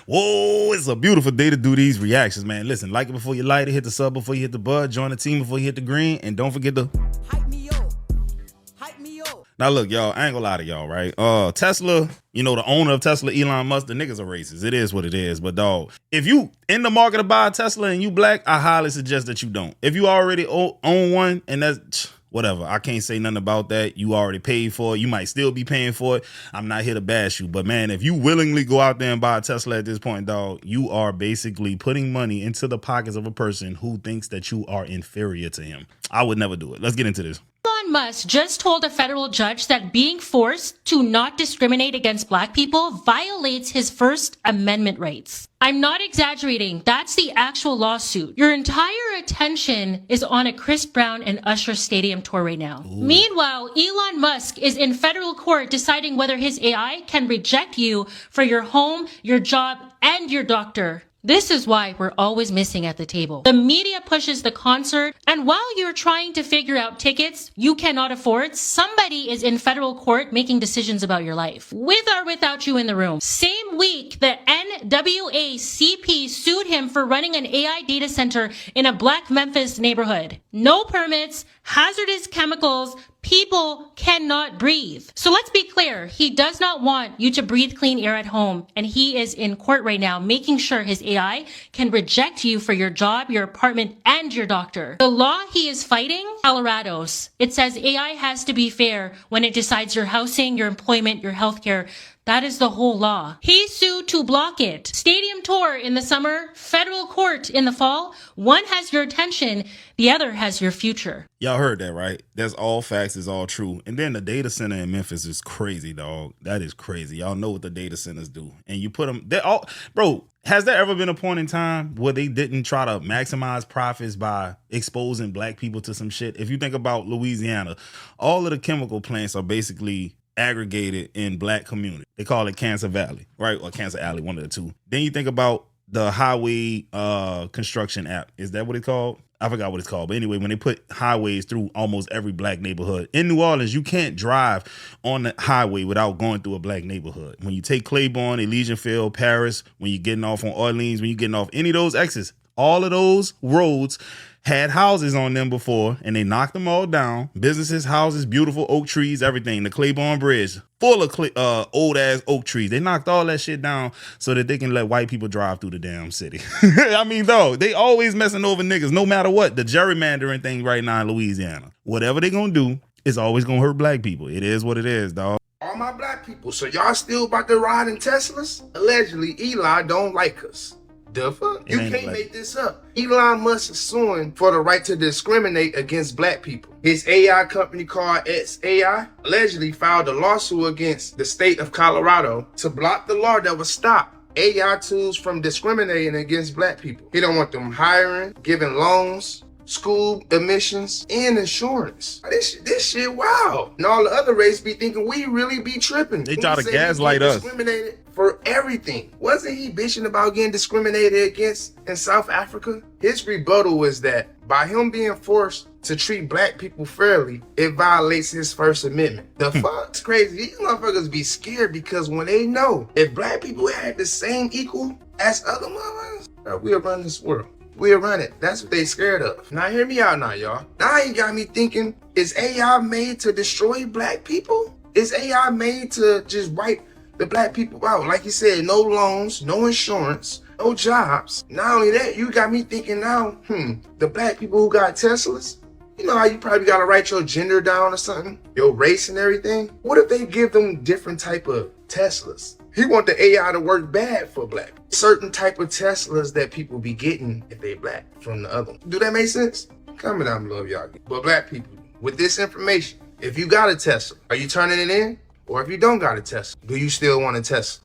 Whoa, it's a beautiful day to do these reactions, man. Listen, like it before you light it, hit the sub before you hit the bud, join the team before you hit the green, and don't forget to hype me up. Hype me up. Now look, y'all, I ain't gonna lie to y'all, right? Tesla, you know, the owner of Tesla, Elon Musk, the niggas are racist. It is what it is. But dog, if you in the market to buy a Tesla and you black, I highly suggest that you don't. If you already own one, and that's whatever, I can't say nothing about that. You already paid for it. You might still be paying for it. I'm not here to bash you. But man, if you willingly go out there and buy a Tesla at this point, dog, you are basically putting money into the pockets of a person who thinks that you are inferior to him. I would never do it. Let's get into this. Elon Musk just told a federal judge that being forced to not discriminate against black people violates his First Amendment rights. I'm not exaggerating. That's the actual lawsuit. Your entire attention is on a Chris Brown and Usher stadium tour right now. Ooh. Meanwhile, Elon Musk is in federal court deciding whether his AI can reject you for your home, your job, and your doctor. This is why we're always missing at the table. The media pushes the concert, and while you're trying to figure out tickets you cannot afford, somebody is in federal court making decisions about your life, with or without you in the room. Same week, the NAACP sued him for running an AI data center in a black Memphis neighborhood. No permits, hazardous chemicals, people cannot breathe. So let's be clear, he does not want you to breathe clean air at home, and he is in court right now making sure his AI can reject you for your job, your apartment, and your doctor. The law he is fighting, Colorado's. It says AI has to be fair when it decides your housing, your employment, your healthcare. That is the whole law. He sued to block it. Stadium tour in the summer, federal court in the fall. One has your attention, the other has your future. Y'all heard that, right? That's all facts, is all true. And then the data center in Memphis is crazy, dog. That is crazy. Y'all know what the data centers do. And you put them, they're all, bro, has there ever been a point in time where they didn't try to maximize profits by exposing black people to some shit? If you think about Louisiana, all of the chemical plants are basically aggregated in black community. They call it Cancer Valley, right? Or Cancer Alley, one of the two. Then you think about the highway construction app. Is that what it's called? I forgot what it's called. But anyway, when they put highways through almost every black neighborhood. In New Orleans, you can't drive on the highway without going through a black neighborhood. When you take Claiborne, Elysian Field, Paris, when you're getting off on Orleans, when you're getting off any of those exits, all of those roads had houses on them before, and they knocked them all down. Businesses, houses, beautiful oak trees, everything. The Claiborne Bridge, full of old ass oak trees. They knocked all that shit down so that they can let white people drive through the damn city. I mean, though, they always messing over niggas, no matter what. The gerrymandering thing right now in Louisiana, whatever they gonna do, it's always gonna hurt black people. It is what it is, dog. All my black people, so y'all still about to ride in Teslas? Allegedly, Elon don't like us. The fuck? You can't make this up. Elon Musk is suing for the right to discriminate against black people. His AI company called XAI allegedly filed a lawsuit against the state of Colorado to block the law that would stop AI tools from discriminating against black people. He don't want them hiring, giving loans, school admissions, and insurance. This shit wow. And all the other races be thinking we really be tripping. They try to gaslight us. Discriminated for everything. Wasn't he bitching about getting discriminated against in South Africa? His rebuttal was that by him being forced to treat black people fairly, it violates his First Amendment. The fuck? It's crazy. These motherfuckers be scared because when they know if black people had the same equal as other motherfuckers, we'll run this world. We'll run it. That's what they scared of. Now hear me out now, y'all. Now you got me thinking, is AI made to destroy black people? Is AI made to just wipe the black people out? Like you said, no loans, no insurance, no jobs. Not only that, you got me thinking now, the black people who got Teslas, you know how you probably gotta write your gender down or something, your race and everything? What if they give them different type of Teslas? He want the AI to work bad for black. Certain type of Teslas that people be getting if they black from the other one. Do that make sense? Comment down below if y'all get. But black people, with this information, if you got a Tesla, are you turning it in? Or if you don't got a Tesla, do you still want a Tesla?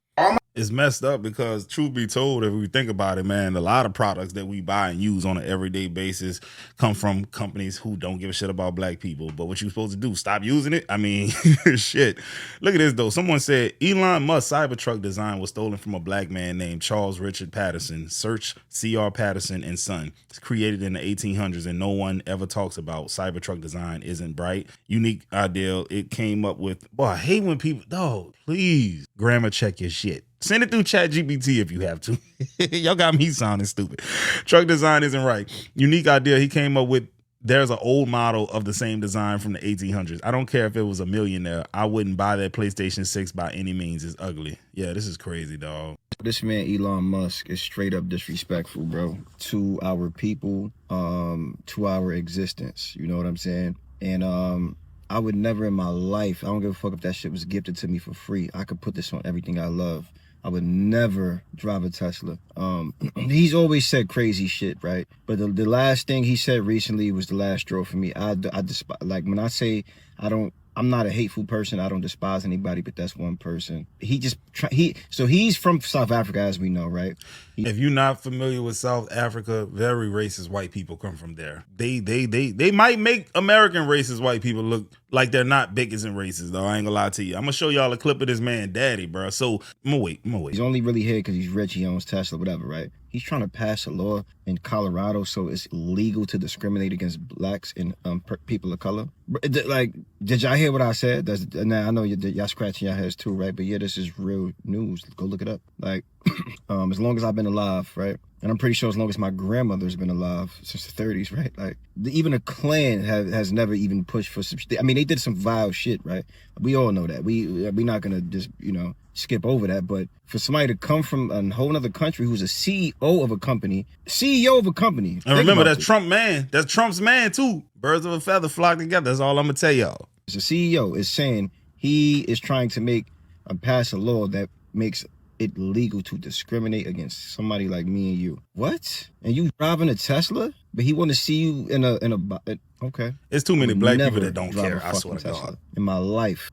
It's messed up because truth be told, if we think about it, man, a lot of products that we buy and use on an everyday basis come from companies who don't give a shit about black people. But what you supposed to do? Stop using it? I mean, shit. Look at this, though. Someone said Elon Musk's Cybertruck design was stolen from a black man named Charles Richard Patterson. Search C.R. Patterson and Son. It's created in the 1800s and no one ever talks about. Cybertruck design isn't bright, unique, ideal. It came up with, boy, I hate when people, dog, please, grammar check your shit. Send it through ChatGPT if you have to. Y'all got me sounding stupid. Truck design isn't right. Unique idea he came up with. There's an old model of the same design from the 1800s. I don't care if it was a millionaire. I wouldn't buy that PlayStation 6 by any means. It's ugly. Yeah, this is crazy, dog. This man Elon Musk is straight up disrespectful, bro, to our people, to our existence. You know what I'm saying? And I would never in my life, I don't give a fuck if that shit was gifted to me for free. I could put this on everything I love. I would never drive a Tesla. He's always said crazy shit, right? But the last thing he said recently was the last straw for me. I despise, like when I say I'm not a hateful person. I don't despise anybody, but that's one person. So he's from South Africa, as we know, right? If you're not familiar with South Africa, very racist white people come from there. They might make American racist white people look like they're not bigots and racist, though. I ain't gonna lie to you. I'm gonna show y'all a clip of this man, Daddy, bro. So I'm gonna wait. He's only really here because he's rich. He owns Tesla, whatever, right? He's trying to pass a law in Colorado so it's illegal to discriminate against blacks and people of color. Like, did y'all hear what I said? Now I know y'all scratching your heads too, right? But yeah, this is real news. Go look it up. Like, as long as I've been alive, right? And I'm pretty sure as long as my grandmother's been alive since the 30s, right? Like, even the Klan has never even pushed for some. I mean, they did some vile shit, right? We all know that. We're not gonna just skip over that. But for somebody to come from a whole other country who's a CEO of a company, and remember that's Trump man. That's Trump's man too. Birds of a feather flock together. That's all I'm gonna tell y'all. The CEO is saying he is trying to pass a law that makes it legal to discriminate against somebody like me and you. What? And you driving a Tesla? But he want to see you in a okay. It's too many black people that don't care. I swear to God. In my life,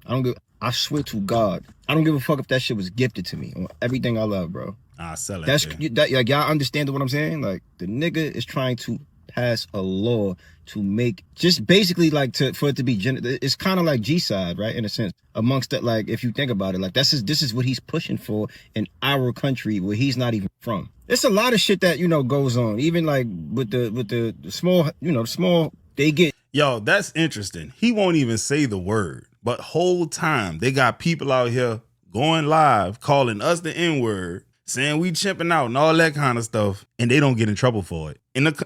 I swear to God, I don't give a fuck if that shit was gifted to me on everything I love, bro. I sell it. Like, y'all understand what I'm saying? Like, the nigga is trying to pass a law to make just basically for it to be it's kind of like G-side, right? In a sense, amongst that, like, if you think about it, like this is what he's pushing for in our country where he's not even from. There's a lot of shit that goes on, even like with the small, small they get. Yo, that's interesting. He won't even say the word, but whole time they got people out here going live calling us the N-word, saying we chimping out and all that kind of stuff, and they don't get in trouble for it.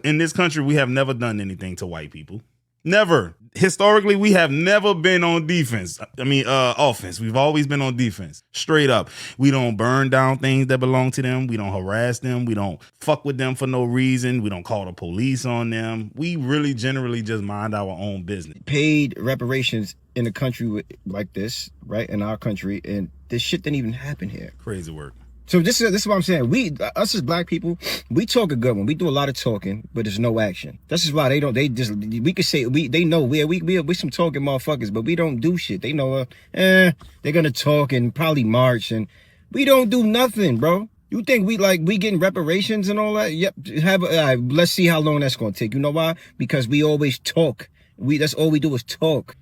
In this country, we have never done anything to white people. Never. Historically, we have never been on defense. Offense. We've always been on defense. Straight up. We don't burn down things that belong to them. We don't harass them. We don't fuck with them for no reason. We don't call the police on them. We really generally just mind our own business. Paid reparations in a country like this, right? In our country, and this shit didn't even happen here. Crazy work. So this is what I'm saying. Us as black people, we talk a good one. We do a lot of talking, but there's no action. This is why we could say they know we some talking motherfuckers, but we don't do shit. They know they're gonna talk and probably march, and we don't do nothing, bro. You think we getting reparations and all that? Yep. Let's see how long that's gonna take. You know why? Because we always talk. That's all we do is talk.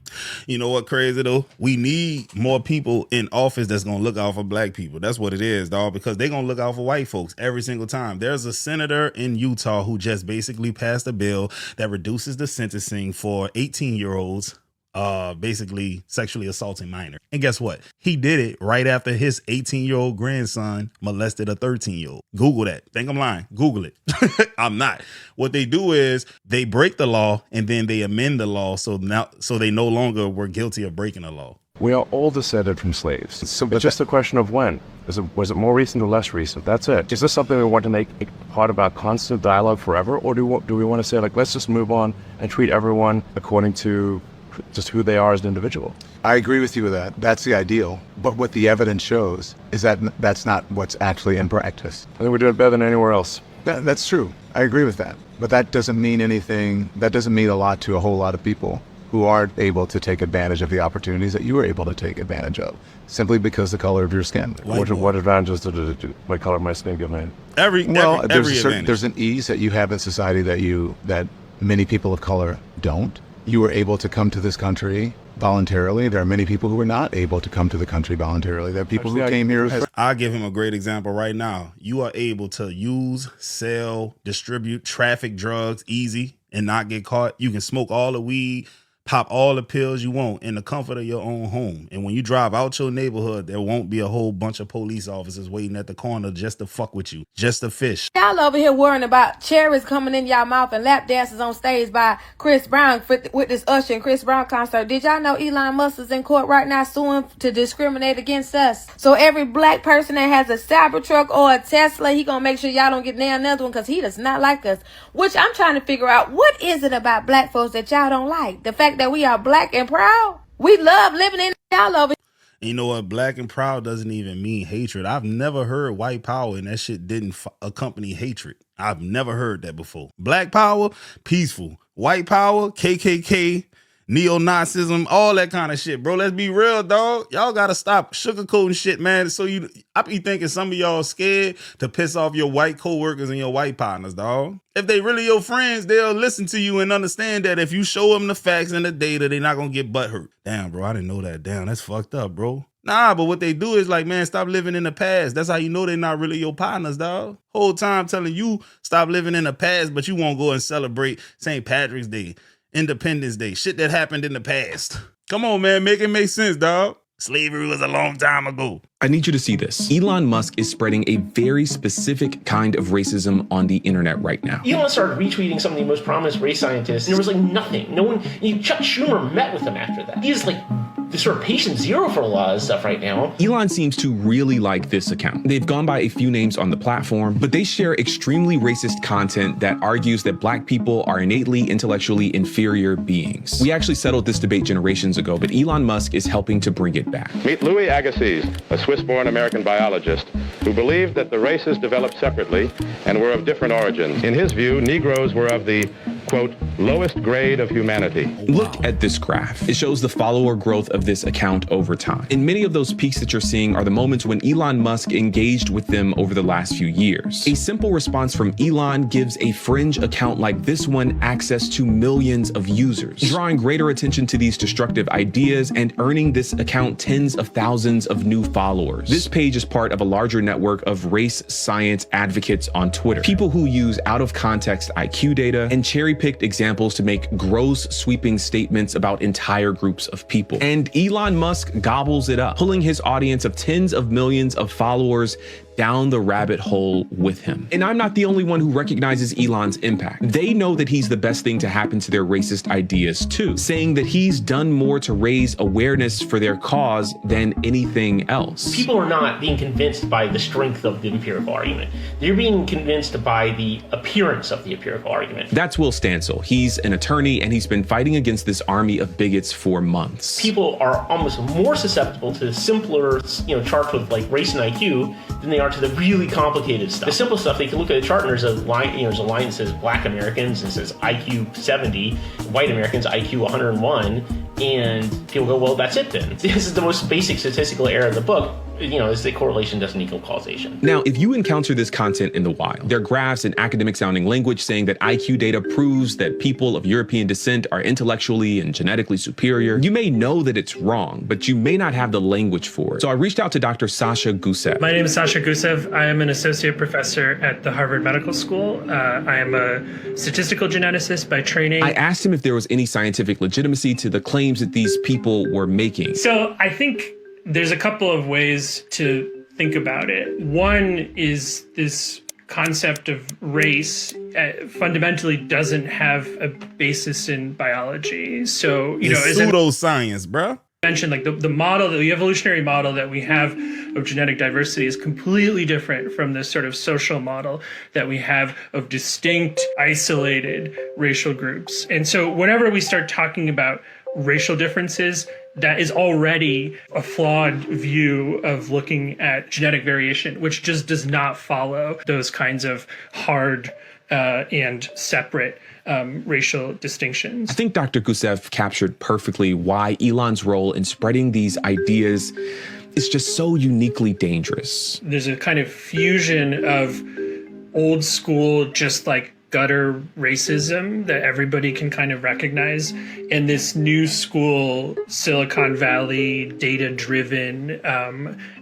You know what crazy though? We need more people in office that's gonna look out for black people. That's what it is, dog, because they're gonna look out for white folks every single time. There's a senator in Utah who just basically passed a bill that reduces the sentencing for 18-year-olds basically sexually assaulting minors. And guess what? He did it right after his 18-year-old grandson molested a 13-year-old. Google that. Think I'm lying. Google it. I'm not. What they do is they break the law and then they amend the law so they no longer were guilty of breaking the law. We are all descended from slaves. It's just a question of when. Was it more recent or less recent? That's it. Is this something we want to make a part of our constant dialogue forever? Or do we want to say, let's just move on and treat everyone according to just who they are as an individual? I agree with you with that. That's the ideal. But what the evidence shows is that that's not what's actually in practice. I think we're doing better than anywhere else. That's true. I agree with that. But that doesn't mean anything. That doesn't mean a lot to a whole lot of people who aren't able to take advantage of the opportunities that you were able to take advantage of, simply because the color of your skin. What advantages did my color of my skin give me? Every advantage. There's an ease that you have in society that many people of color don't. You were able to come to this country voluntarily. There are many people who are not able to come to the country voluntarily. There are people who came here. I'll give him a great example right now. You are able to use, sell, distribute, traffic drugs easy and not get caught. You can smoke all the weed, Pop all the pills you want in the comfort of your own home. And when you drive out your neighborhood, there won't be a whole bunch of police officers waiting at the corner just to fuck with you, just to fish. Y'all over here worrying about cherries coming in y'all mouth and lap dances on stage by Chris Brown with this Usher and Chris Brown concert. Did y'all know Elon Musk is in court right now suing to discriminate against us? So every black person that has a Cybertruck or a Tesla, he gonna make sure y'all don't get nailed another one because he does not like us. Which I'm trying to figure out, what is it about black folks that y'all don't like? The fact that we are black and proud? We love living in y'all over. You know what? Black and proud doesn't even mean hatred. I've never heard white power and that shit didn't accompany hatred. I've never heard that before. Black power, peaceful. White power, KKK, neo-Nazism, all that kind of shit, bro. Let's be real, dog. Y'all gotta stop sugarcoating shit, man. So I be thinking some of y'all scared to piss off your white coworkers and your white partners, dog. If they really your friends, they'll listen to you and understand that if you show them the facts and the data, they're not gonna get butthurt. Damn, bro, I didn't know that. Damn, that's fucked up, bro. Nah, but what they do is like, man, stop living in the past. That's how you know they're not really your partners, dog. Whole time telling you stop living in the past, but you won't go and celebrate St. Patrick's Day, Independence Day, shit that happened in the past. Come on, man, make it make sense, dog. Slavery was a long time ago. I need you to see this. Elon Musk is spreading a very specific kind of racism on the internet right now. Elon started retweeting some of the most prominent race scientists, and there was like nothing. No one, Chuck Schumer met with him after that. He is like the sort of patient zero for a lot of stuff right now. Elon seems to really like this account. They've gone by a few names on the platform, but they share extremely racist content that argues that black people are innately intellectually inferior beings. We actually settled this debate generations ago, but Elon Musk is helping to bring it back. Meet Louis Agassiz, a Swiss-born American biologist who believed that the races developed separately and were of different origins. In his view, Negroes were of the, quote, lowest grade of humanity. Look at this graph. It shows the follower growth of this account over time. And many of those peaks that you're seeing are the moments when Elon Musk engaged with them over the last few years. A simple response from Elon gives a fringe account like this one access to millions of users, drawing greater attention to these destructive ideas and earning this account tens of thousands of new followers. This page is part of a larger network of race science advocates on Twitter, people who use out of context IQ data and cherry-picked examples to make gross, sweeping statements about entire groups of people. And Elon Musk gobbles it up, pulling his audience of tens of millions of followers down the rabbit hole with him. And I'm not the only one who recognizes Elon's impact. They know that he's the best thing to happen to their racist ideas too, saying that he's done more to raise awareness for their cause than anything else. People are not being convinced by the strength of the empirical argument. They're being convinced by the appearance of the empirical argument. That's Will Stansel. He's an attorney and he's been fighting against this army of bigots for months. People are almost more susceptible to simpler, charts with like race and IQ than they are to the really complicated stuff. The simple stuff, they can look at a chart and there's a line, there's a line that says black Americans and says IQ 70, white Americans IQ 101, and people go, well, that's it then. This is the most basic statistical error of the book. Is that correlation doesn't equal causation. Now, if you encounter this content in the wild, there are graphs in academic sounding language saying that IQ data proves that people of European descent are intellectually and genetically superior. You may know that it's wrong, but you may not have the language for it. So I reached out to Dr. Sasha Gusev. My name is Sasha Gusev. I am an associate professor at the Harvard Medical School. I am a statistical geneticist by training. I asked him if there was any scientific legitimacy to the claims that these people were making. So I think there's a couple of ways to think about it. One is this concept of race fundamentally doesn't have a basis in biology. So, it's pseudoscience, bro. Mentioned like the model, the evolutionary model that we have of genetic diversity is completely different from this sort of social model that we have of distinct, isolated racial groups. And so whenever we start talking about racial differences, that is already a flawed view of looking at genetic variation, which just does not follow those kinds of hard and separate racial distinctions. I think Dr. Gusev captured perfectly why Elon's role in spreading these ideas is just so uniquely dangerous. There's a kind of fusion of old school, just like gutter racism that everybody can kind of recognize, and this new school Silicon Valley data-driven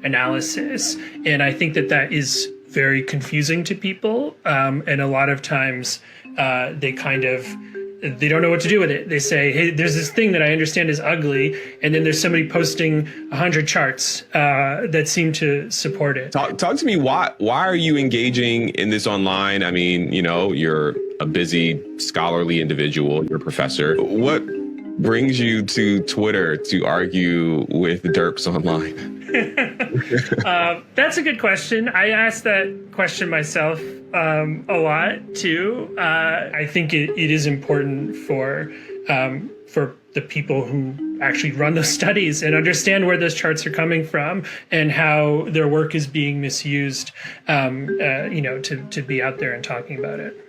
analysis. And I think that is very confusing to people. And a lot of times they kind of they don't know what to do with it. They say, hey, there's this thing that I understand is ugly, and then there's somebody posting 100 charts that seem to support it. Talk to me. Why are you engaging in this online? I mean, you're a busy scholarly individual. You're a professor. What brings you to Twitter to argue with derps online? That's a good question. I asked that question myself a lot too. I think it is important for the people who actually run those studies and understand where those charts are coming from and how their work is being misused, to be out there and talking about it.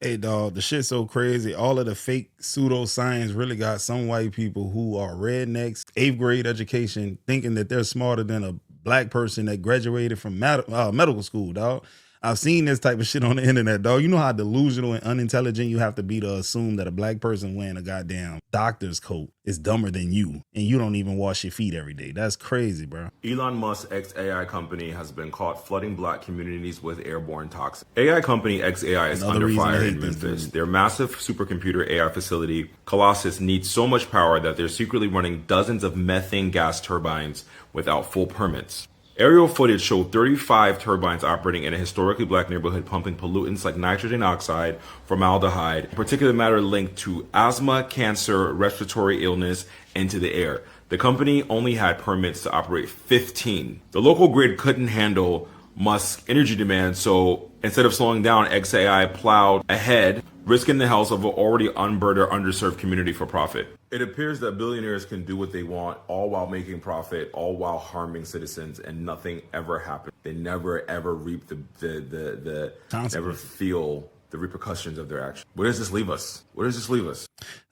Hey, dog, the shit's so crazy. All of the fake pseudoscience really got some white people who are rednecks, 8th grade education, thinking that they're smarter than a black person that graduated from medical school, dog. I've seen this type of shit on the internet, dog. You know how delusional and unintelligent you have to be to assume that a black person wearing a goddamn doctor's coat is dumber than you, and you don't even wash your feet every day. That's crazy, bro. Elon Musk's XAI company has been caught flooding black communities with airborne toxins. AI company XAI is Another under reason I fire hate in this Memphis. dude. Their massive supercomputer AI facility, Colossus, needs so much power that they're secretly running dozens of methane gas turbines without full permits. Aerial footage showed 35 turbines operating in a historically black neighborhood pumping pollutants like nitrogen oxide, formaldehyde, particulate matter linked to asthma, cancer, respiratory illness, into the air. The company only had permits to operate 15. The local grid couldn't handle Musk's energy demand, so instead of slowing down, XAI plowed ahead, risking the health of an already unburdened or underserved community for profit. It appears that billionaires can do what they want, all while making profit, all while harming citizens, and nothing ever happens. They never ever reap never feel the repercussions of their actions. Where does this leave us? Where does this leave us?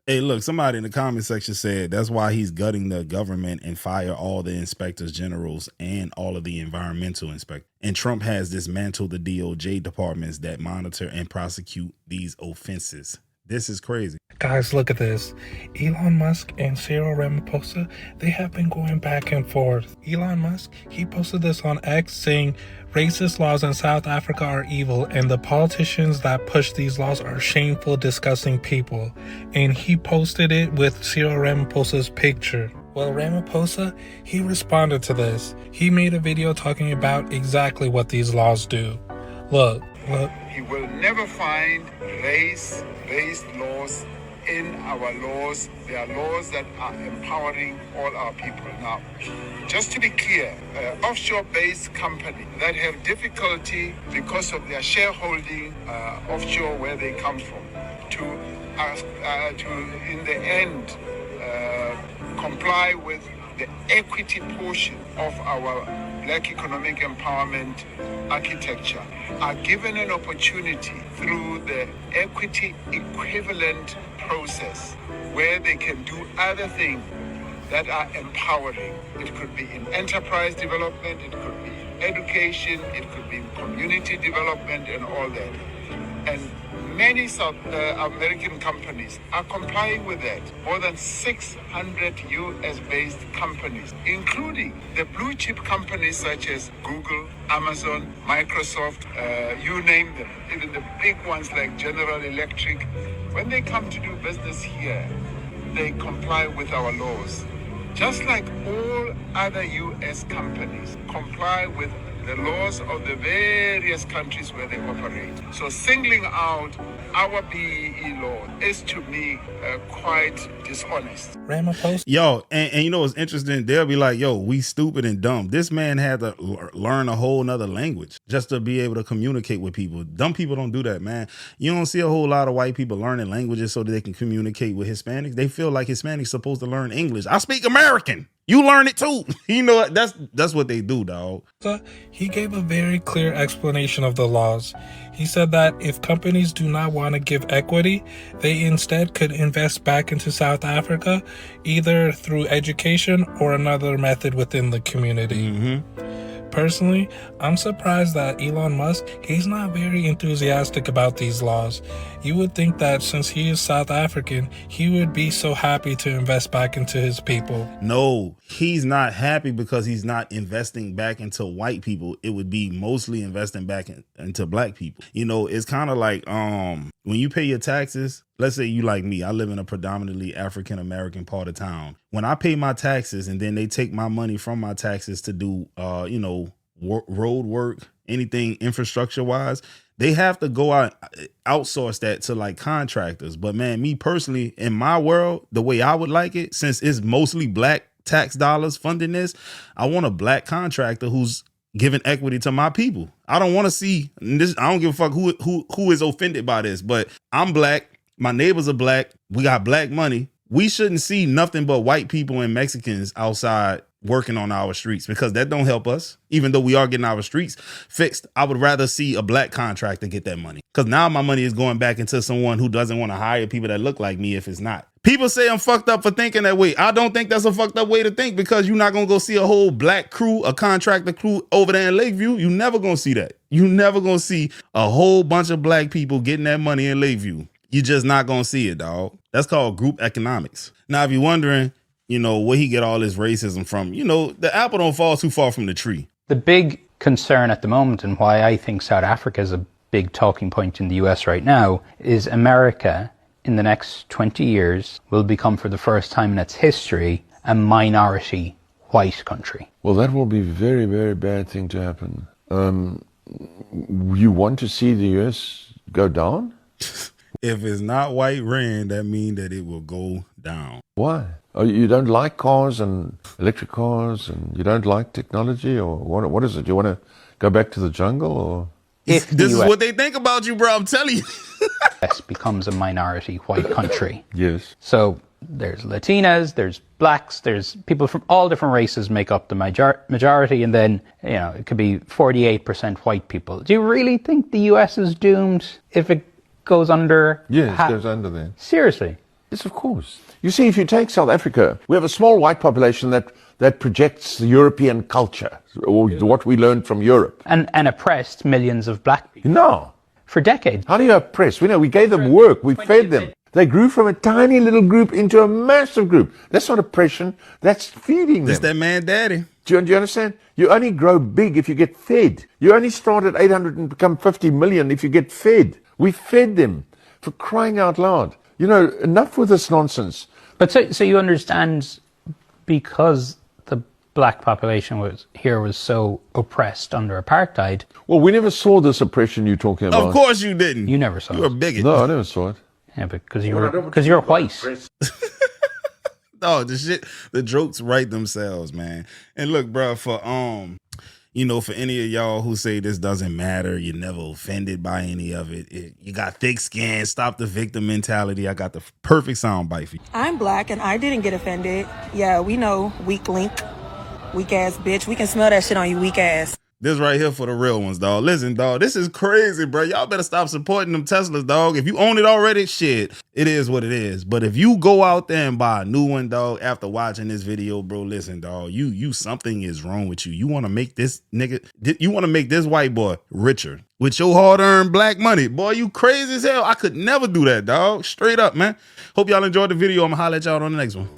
Hey, look, somebody in the comment section said that's why he's gutting the government and fire all the inspectors generals and all of the environmental inspectors. And Trump has dismantled the DOJ departments that monitor and prosecute these offenses. This is crazy. Guys, look at this. Elon Musk and Cyril Ramaphosa, they have been going back and forth. Elon Musk, he posted this on X saying racist laws in South Africa are evil and the politicians that push these laws are shameful, disgusting people. And he posted it with Cyril Ramaphosa's picture. Well, Ramaphosa, he responded to this. He made a video talking about exactly what these laws do. Look. You will never find race-based laws in our laws. They are laws that are empowering all our people. Now, just to be clear, offshore-based companies that have difficulty because of their shareholding offshore where they come from, to in the end comply with the equity portion of our Black economic empowerment architecture, are given an opportunity through the equity equivalent process where they can do other things that are empowering. It could be in enterprise development, it could be in education, it could be in community development and all that. And many South American companies are complying with that. More than 600 US-based companies, including the blue chip companies such as Google, Amazon, Microsoft, you name them, even the big ones like General Electric. When they come to do business here, they comply with our laws. Just like all other US companies comply with the laws of the various countries where they operate. So singling out our BEE law is to me quite dishonest. Ramaphosa. Yo, and you know what's interesting? They'll be like, yo, we stupid and dumb. This man had to learn a whole nother language just to be able to communicate with people. Dumb people don't do that, man. You don't see a whole lot of white people learning languages so that they can communicate with Hispanics. They feel like Hispanics supposed to learn English. I speak American. You learn it too. You know, that's what they do, dog. He gave a very clear explanation of the laws. He said that if companies do not want to give equity, they instead could invest back into South Africa, either through education or another method within the community. Personally, I'm surprised that Elon Musk, he's not very enthusiastic about these laws. You would think that since he is South African, he would be so happy to invest back into his people. No, he's not happy because he's not investing back into white people. It would be mostly investing back into black people. You know, it's kind of like when you pay your taxes, let's say you like me, I live in a predominantly African American part of town. When I pay my taxes and then they take my money from my taxes to do, road work, anything infrastructure wise, they have to go out, outsource that to like contractors. But man, me personally, in my world, the way I would like it, since it's mostly black tax dollars funding this, I want a black contractor who's giving equity to my people. I don't want to see this. I don't give a fuck who is offended by this, but I'm black. My neighbors are black. We got black money. We shouldn't see nothing but white people and Mexicans outside working on our streets, because that don't help us. Even though we are getting our streets fixed, I would rather see a black contractor get that money, because now my money is going back into someone who doesn't want to hire people that look like me if it's not. People say I'm fucked up for thinking that way. I don't think that's a fucked up way to think, because you're not going to go see a whole black crew, a contractor crew over there in Lakeview. You never going to see that. You never going to see a whole bunch of black people getting that money in Lakeview. You're just not going to see it, dog. That's called group economics. Now, if you're wondering, where he get all this racism from, the apple don't fall too far from the tree. The big concern at the moment, and why I think South Africa is a big talking point in the US right now, is America in the next 20 years will become, for the first time in its history, a minority white country. Well, that will be a very, very bad thing to happen. You want to see the US go down? If it's not white rand, that means that it will go down. Why? Oh, you don't like cars and electric cars, and you don't like technology, or what is it? You want to go back to the jungle, or? If this is what they think about you, bro. I'm telling you. US becomes a minority white country. Yes. So there's Latinas, there's blacks, there's people from all different races make up the majority, and then it could be 48% white people. Do you really think the US is doomed if it goes under? Yes, it goes under there. Seriously? Yes, of course. You see, if you take South Africa, we have a small white population that projects the European culture, or what we learned from Europe. And oppressed millions of black people. No. For decades. How do you oppress? We gave them work, we fed them. They grew from a tiny little group into a massive group. That's not oppression, that's feeding them. That's that man daddy. Do you understand? You only grow big if you get fed. You only start at 800 and become 50 million if you get fed. We fed them, for crying out loud. Enough with this nonsense. But so you understand, because the black population was so oppressed under apartheid. Well, we never saw this oppression you're talking about. Of course you didn't. You never saw it. You were a bigot. No, I never saw it. Yeah, because you're white. No, the jokes write themselves, man. And look, bro, for any of y'all who say this doesn't matter, you're never offended by any of it, you got thick skin, stop the victim mentality, I got the perfect sound bite for you. I'm black and I didn't get offended. Yeah, we know, weak link, weak ass bitch. We can smell that shit on you, weak ass. This right here for the real ones, dog. Listen, dog, this is crazy, bro. Y'all better stop supporting them Teslas, dog. If you own it already, shit, it is what it is. But if you go out there and buy a new one, dog, after watching this video, bro, listen, dog, you something is wrong with you. You want to make this white boy richer with your hard-earned black money. Boy, you crazy as hell. I could never do that, dog. Straight up, man. Hope y'all enjoyed the video. I'm going to holler at y'all on the next one.